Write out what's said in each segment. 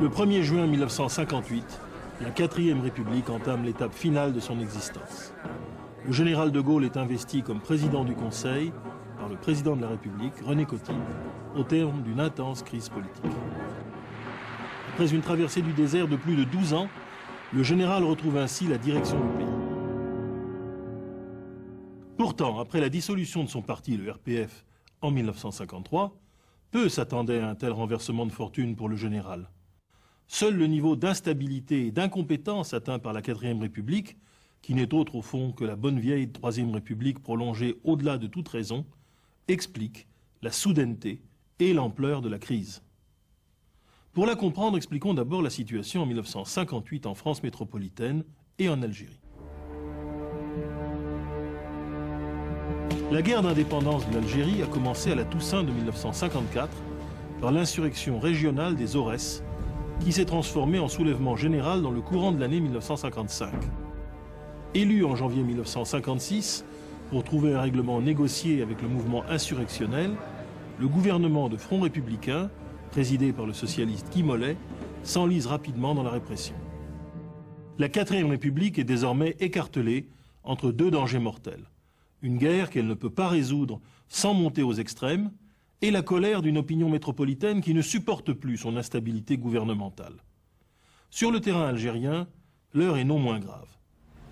Le 1er juin 1958, la 4e République entame l'étape finale de son existence. Le général de Gaulle est investi comme président du Conseil par le président de la République, René Coty, au terme d'une intense crise politique. Après une traversée du désert de plus de 12 ans, le général retrouve ainsi la direction du pays. Pourtant, après la dissolution de son parti, le RPF, en 1953, peu s'attendaient à un tel renversement de fortune pour le général. Seul le niveau d'instabilité et d'incompétence atteint par la 4e République, qui n'est autre au fond que la bonne vieille 3e République prolongée au-delà de toute raison, explique la soudaineté et l'ampleur de la crise. Pour la comprendre, expliquons d'abord la situation en 1958 en France métropolitaine et en Algérie. La guerre d'indépendance de l'Algérie a commencé à la Toussaint de 1954 par l'insurrection régionale des Aurès, qui s'est transformée en soulèvement général dans le courant de l'année 1955. Élu en janvier 1956 pour trouver un règlement négocié avec le mouvement insurrectionnel, le gouvernement de Front républicain, présidé par le socialiste Guy Mollet, s'enlise rapidement dans la répression. La 4e République est désormais écartelée entre deux dangers mortels. Une guerre qu'elle ne peut pas résoudre sans monter aux extrêmes, et la colère d'une opinion métropolitaine qui ne supporte plus son instabilité gouvernementale. Sur le terrain algérien, l'heure est non moins grave.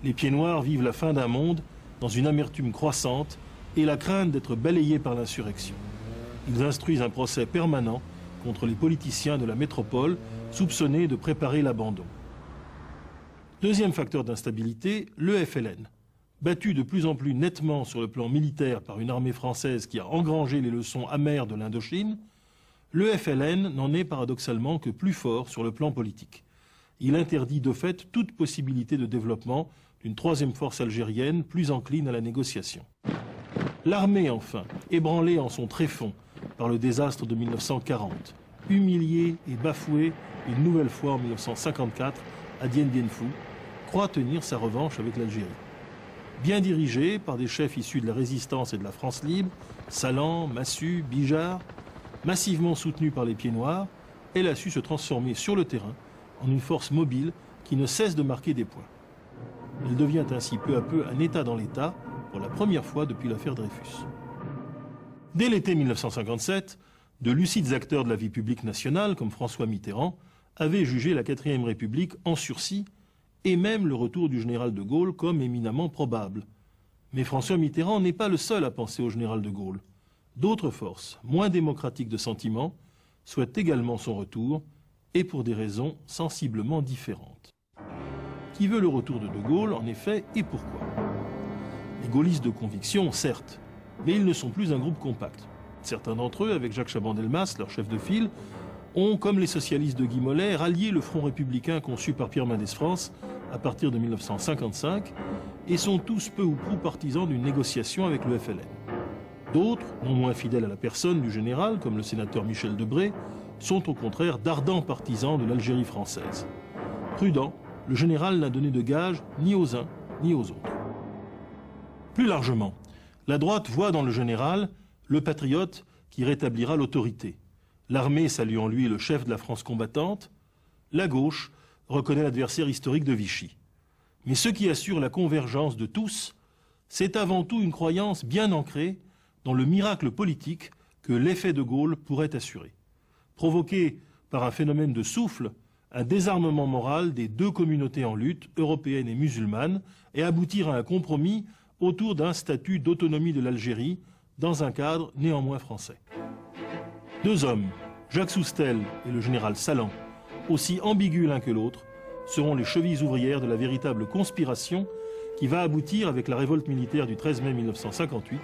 Les Pieds-Noirs vivent la fin d'un monde dans une amertume croissante et la crainte d'être balayés par l'insurrection. Ils instruisent un procès permanent contre les politiciens de la métropole soupçonnés de préparer l'abandon. Deuxième facteur d'instabilité, le FLN. Battu de plus en plus nettement sur le plan militaire par une armée française qui a engrangé les leçons amères de l'Indochine, le FLN n'en est paradoxalement que plus fort sur le plan politique. Il interdit de fait toute possibilité de développement d'une troisième force algérienne plus encline à la négociation. L'armée, enfin, ébranlée en son tréfonds par le désastre de 1940, humiliée et bafouée une nouvelle fois en 1954 à Dien Bien Phu, croit tenir sa revanche avec l'Algérie. Bien dirigée par des chefs issus de la résistance et de la France libre, Salan, Massu, Bijard, massivement soutenue par les Pieds-Noirs, elle a su se transformer sur le terrain en une force mobile qui ne cesse de marquer des points. Elle devient ainsi peu à peu un État dans l'État, pour la première fois depuis l'affaire Dreyfus. Dès l'été 1957, de lucides acteurs de la vie publique nationale, comme François Mitterrand, avaient jugé la 4e République en sursis, et même le retour du général de Gaulle comme éminemment probable. Mais François Mitterrand n'est pas le seul à penser au général de Gaulle. D'autres forces, moins démocratiques de sentiment, souhaitent également son retour, et pour des raisons sensiblement différentes. Qui veut le retour de Gaulle, en effet, et pourquoi? Les gaullistes de conviction, certes, mais ils ne sont plus un groupe compact. Certains d'entre eux, avec Jacques Chaban-Delmas, leur chef de file, ont, comme les socialistes de Guy Mollet, rallié le Front républicain conçu par Pierre Mendès France à partir de 1955 et sont tous peu ou prou partisans d'une négociation avec le FLN. D'autres, non moins fidèles à la personne du général, comme le sénateur Michel Debré, sont au contraire d'ardents partisans de l'Algérie française. Prudent, le général n'a donné de gage ni aux uns ni aux autres. Plus largement, la droite voit dans le général le patriote qui rétablira l'autorité. L'armée salue en lui le chef de la France combattante. La gauche reconnaît l'adversaire historique de Vichy. Mais ce qui assure la convergence de tous, c'est avant tout une croyance bien ancrée dans le miracle politique que l'effet de Gaulle pourrait assurer. Provoqué par un phénomène de souffle, un désarmement moral des deux communautés en lutte, européenne et musulmane, et aboutir à un compromis autour d'un statut d'autonomie de l'Algérie dans un cadre néanmoins français. Deux hommes, Jacques Soustelle et le général Salan, aussi ambigus l'un que l'autre, seront les chevilles ouvrières de la véritable conspiration qui va aboutir, avec la révolte militaire du 13 mai 1958,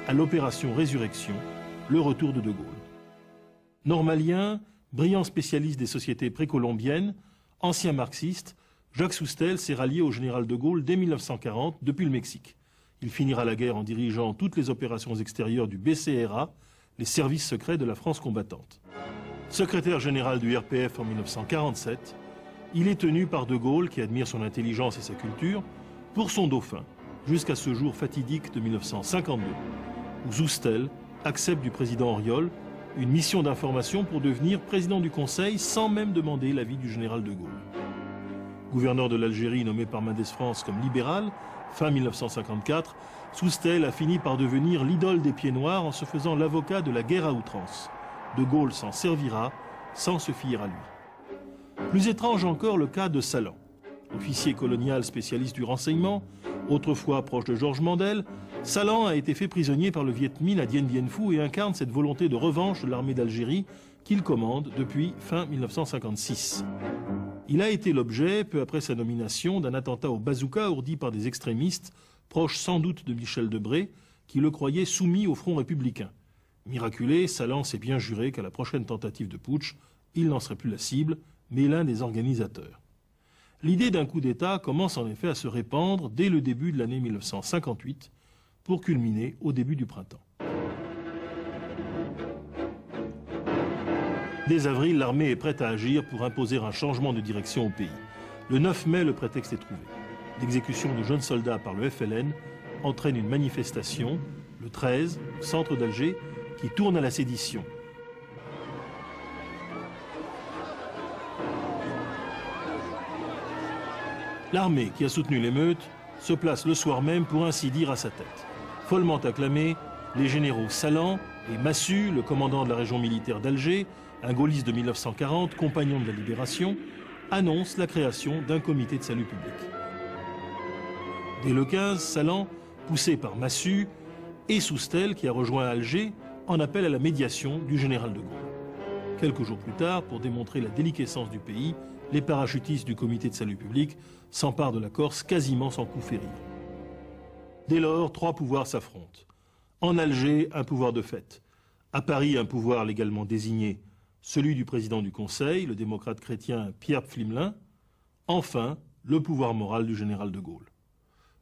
à l'opération Résurrection, le retour de Gaulle. Normalien, brillant spécialiste des sociétés précolombiennes, ancien marxiste, Jacques Soustelle s'est rallié au général de Gaulle dès 1940 depuis le Mexique. Il finira la guerre en dirigeant toutes les opérations extérieures du BCRA, les services secrets de la France combattante. Secrétaire général du RPF en 1947, il est tenu par de Gaulle, qui admire son intelligence et sa culture, pour son dauphin, jusqu'à ce jour fatidique de 1952, où Soustelle accepte du président Auriol une mission d'information pour devenir président du Conseil sans même demander l'avis du général de Gaulle. Gouverneur de l'Algérie nommé par Mendès France comme libéral, fin 1954, Soustelle a fini par devenir l'idole des pieds noirs en se faisant l'avocat de la guerre à outrance. De Gaulle s'en servira sans se fier à lui. Plus étrange encore le cas de Salan. Officier colonial spécialiste du renseignement, autrefois proche de Georges Mandel, Salan a été fait prisonnier par le Viet Minh à Dien Bien Phu et incarne cette volonté de revanche de l'armée d'Algérie qu'il commande depuis fin 1956. Il a été l'objet, peu après sa nomination, d'un attentat au bazooka ourdi par des extrémistes, proches sans doute de Michel Debré, qui le croyait soumis au Front républicain. Miraculé, Salan s'est bien juré qu'à la prochaine tentative de putsch, il n'en serait plus la cible, mais l'un des organisateurs. L'idée d'un coup d'État commence en effet à se répandre dès le début de l'année 1958, pour culminer au début du printemps. Dès avril, l'armée est prête à agir pour imposer un changement de direction au pays. Le 9 mai, le prétexte est trouvé. L'exécution de jeunes soldats par le FLN entraîne une manifestation, le 13, au centre d'Alger, qui tourne à la sédition. L'armée, qui a soutenu l'émeute, se place le soir même pour ainsi dire à sa tête. Follement acclamés, les généraux Salan et Massu, le commandant de la région militaire d'Alger, un gaulliste de 1940, compagnon de la Libération, annonce la création d'un comité de salut public. Dès le 15, Salan, poussé par Massu, et Soustelle, qui a rejoint Alger, en appelle à la médiation du général de Gaulle. Quelques jours plus tard, pour démontrer la déliquescence du pays, les parachutistes du comité de salut public s'emparent de la Corse quasiment sans coup férir. Dès lors, trois pouvoirs s'affrontent. En Alger, un pouvoir de fait. À Paris, un pouvoir légalement désigné, celui du président du Conseil, le démocrate chrétien Pierre Pflimlin. Enfin, le pouvoir moral du général de Gaulle.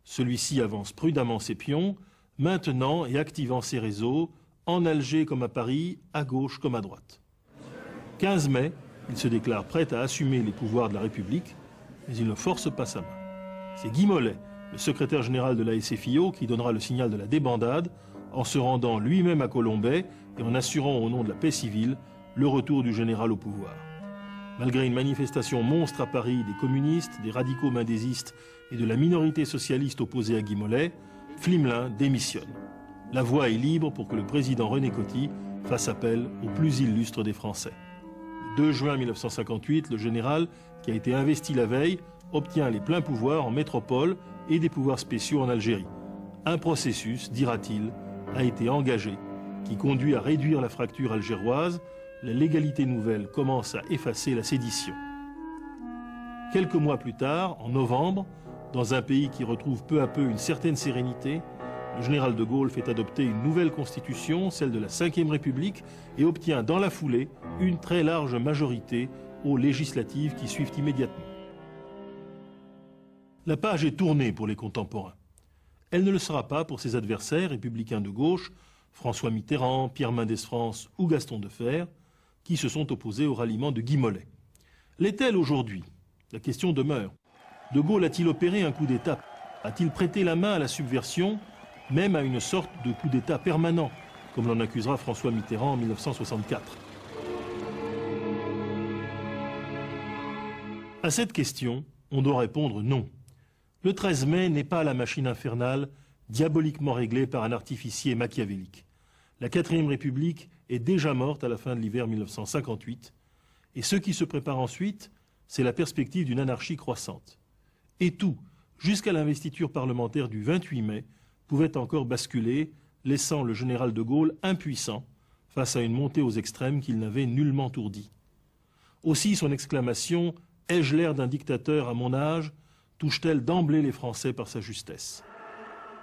Celui-ci avance prudemment ses pions, maintenant et activant ses réseaux, en Alger comme à Paris, à gauche comme à droite. 15 mai, il se déclare prêt à assumer les pouvoirs de la République, mais il ne force pas sa main. C'est Guy Mollet, le secrétaire général de la SFIO, qui donnera le signal de la débandade en se rendant lui-même à Colombey et en assurant au nom de la paix civile le retour du général au pouvoir. Malgré une manifestation monstre à Paris des communistes, des radicaux mendésistes et de la minorité socialiste opposée à Guy Mollet, Pflimlin démissionne. La voie est libre pour que le président René Coty fasse appel au plus illustre des Français. Le 2 juin 1958, le général, qui a été investi la veille, obtient les pleins pouvoirs en métropole et des pouvoirs spéciaux en Algérie. Un processus, dira-t-il, a été engagé qui conduit à réduire la fracture algéroise. La légalité nouvelle commence à effacer la sédition. Quelques mois plus tard, en novembre, dans un pays qui retrouve peu à peu une certaine sérénité, le général de Gaulle fait adopter une nouvelle constitution, celle de la Ve République, et obtient dans la foulée une très large majorité aux législatives qui suivent immédiatement. La page est tournée pour les contemporains. Elle ne le sera pas pour ses adversaires républicains de gauche, François Mitterrand, Pierre Mendès France ou Gaston Defferre, qui se sont opposés au ralliement de Guy Mollet. L'est-elle aujourd'hui? La question demeure. De Gaulle a-t-il opéré un coup d'État? A-t-il prêté la main à la subversion, même à une sorte de coup d'État permanent, comme l'en accusera François Mitterrand en 1964? À cette question, on doit répondre non. Le 13 mai n'est pas la machine infernale diaboliquement réglée par un artificier machiavélique. La 4e République est déjà morte à la fin de l'hiver 1958, et ce qui se prépare ensuite, c'est la perspective d'une anarchie croissante. Et tout, jusqu'à l'investiture parlementaire du 28 mai, pouvait encore basculer, laissant le général de Gaulle impuissant face à une montée aux extrêmes qu'il n'avait nullement ourdie. Aussi son exclamation « Ai-je l'air d'un dictateur à mon âge ?» touche-t-elle d'emblée les Français par sa justesse.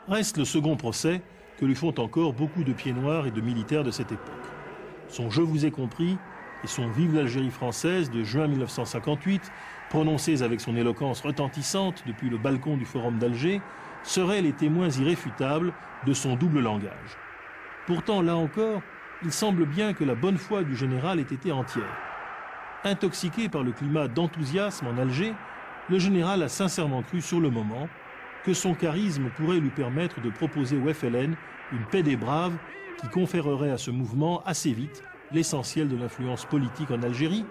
Reste le second procès que lui font encore beaucoup de pieds noirs et de militaires de cette époque. Son « Je vous ai compris » et son « Vive l'Algérie française » de juin 1958, prononcés avec son éloquence retentissante depuis le balcon du Forum d'Alger, seraient les témoins irréfutables de son double langage. Pourtant, là encore, il semble bien que la bonne foi du général ait été entière. Intoxiqué par le climat d'enthousiasme en Alger, le général a sincèrement cru sur le moment que son charisme pourrait lui permettre de proposer au FLN une paix des braves qui conférerait à ce mouvement assez vite l'essentiel de l'influence politique en Algérie,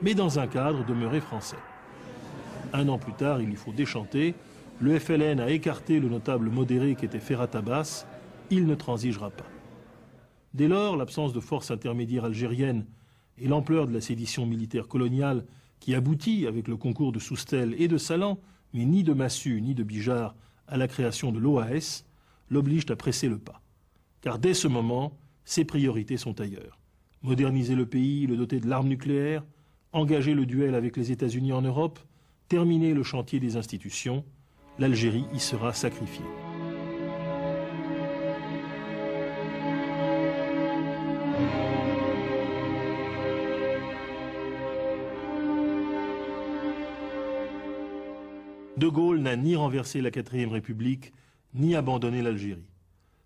mais dans un cadre demeuré français. Un an plus tard, il y faut déchanter, le FLN a écarté le notable modéré qu'était Ferhat Abbas, il ne transigera pas. Dès lors, l'absence de forces intermédiaires algériennes et l'ampleur de la sédition militaire coloniale qui aboutit, avec le concours de Soustelle et de Salan, mais ni de Massu ni de Bijar, à la création de l'OAS, l'obligent à presser le pas. Car dès ce moment, ses priorités sont ailleurs. Moderniser le pays, le doter de l'arme nucléaire, engager le duel avec les États-Unis en Europe, terminer le chantier des institutions, l'Algérie y sera sacrifiée. De Gaulle n'a ni renversé la 4e République, ni abandonné l'Algérie.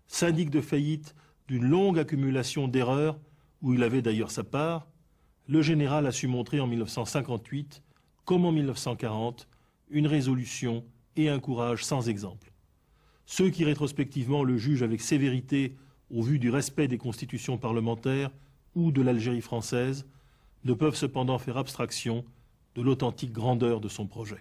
Syndic de faillite d'une longue accumulation d'erreurs, où il avait d'ailleurs sa part, le général a su montrer en 1958, comme en 1940, une résolution et un courage sans exemple. Ceux qui rétrospectivement le jugent avec sévérité au vu du respect des constitutions parlementaires ou de l'Algérie française ne peuvent cependant faire abstraction de l'authentique grandeur de son projet.